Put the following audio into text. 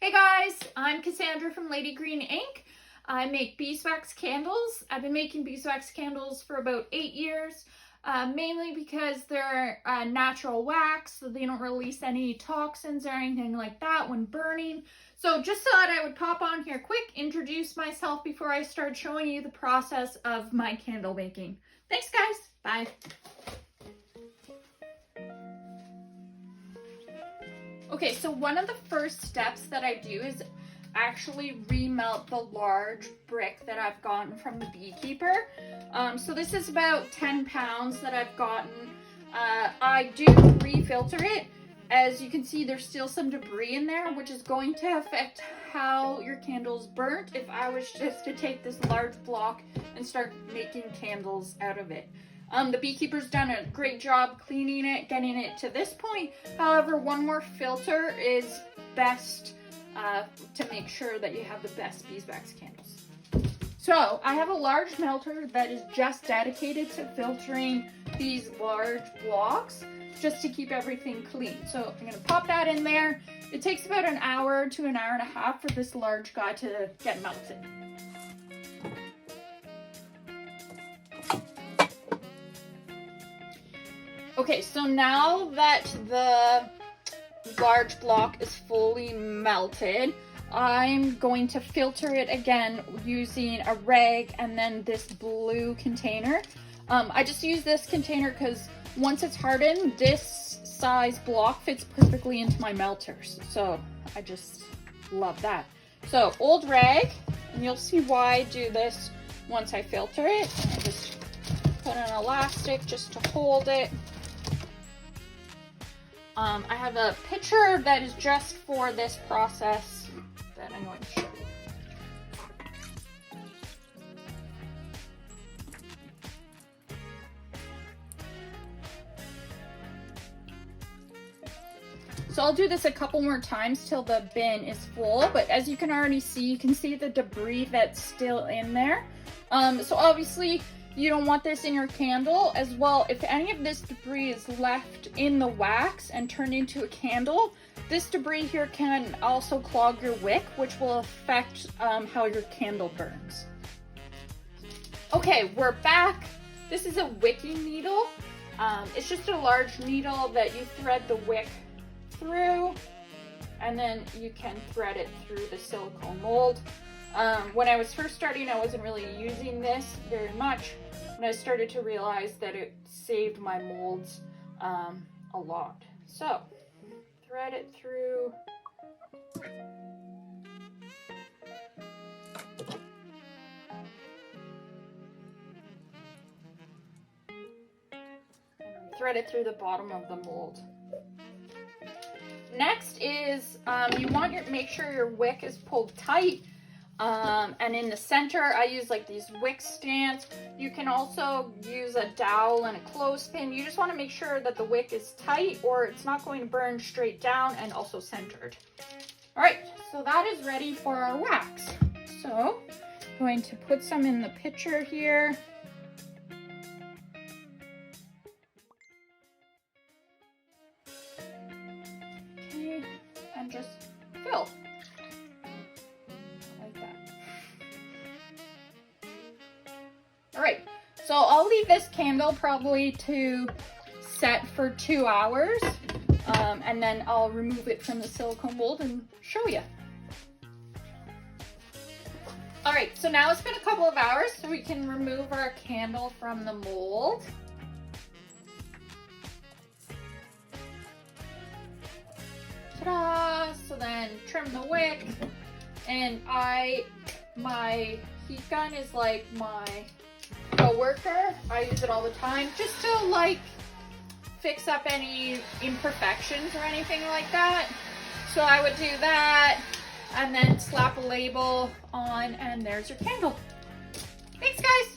Hey guys, I'm Cassandra from Lady Green Ink. I make beeswax candles. I've been making beeswax candles for about 8 years, mainly because they're natural wax, so they don't release any toxins or anything like that when burning. So just thought I would pop on here quick, introduce myself before I start showing you the process of my candle making. Thanks guys, bye. Okay, so one of the first steps that I do is actually remelt the large brick that I've gotten from the beekeeper. So this is about 10 pounds that I've gotten. I do refilter it. As you can see, there's still some debris in there, which is going to affect how your candle's burnt if I was just to take this large block and start making candles out of it. The beekeeper's done a great job cleaning it, getting it to this point. However, one more filter is best to make sure that you have the best beeswax candles. So I have a large melter that is just dedicated to filtering these large blocks just to keep everything clean. So I'm gonna pop that in there. It takes about an hour to an hour and a half for this large guy to get melted. Okay, so now that the large block is fully melted, I'm going to filter it again using a rag and then this blue container. I just use this container because once it's hardened, this size block fits perfectly into my melters. So I just love that. So old rag, and you'll see why I do this once I filter it. I just put an elastic just to hold it. I have a picture that is just for this process that I'm going to show you. So I'll do this a couple more times till the bin is full, but as you can already see, you can see the debris that's still in there. So obviously, you don't want this in your candle as well. If any of this debris is left in the wax and turned into a candle, this debris here can also clog your wick, which will affect how your candle burns. Okay, we're back. This is a wicking needle. It's just a large needle that you thread the wick through, and then you can thread it through the silicone mold. When I was first starting, I wasn't really using this very much. And I started to realize that it saved my molds a lot. So, thread it through. Thread it through the bottom of the mold. Next is you want to make sure your wick is pulled tight. And in the center, I use like these wick stands. You can also use a dowel and a clothespin. You just want to make sure that the wick is tight or it's not going to burn straight down, and also centered. All right, so that is ready for our wax. So I'm going to put some in the pitcher here. Okay, and just fill. All right, so I'll leave this candle probably to set for 2 hours, and then I'll remove it from the silicone mold and show you. All right, so now it's been a couple of hours, so we can remove our candle from the mold. Ta-da! So then trim the wick, and my heat gun is like my co-worker. I use it all the time just to like fix up any imperfections or anything like that. So I would do that and then slap a label on, and there's your candle. Thanks guys.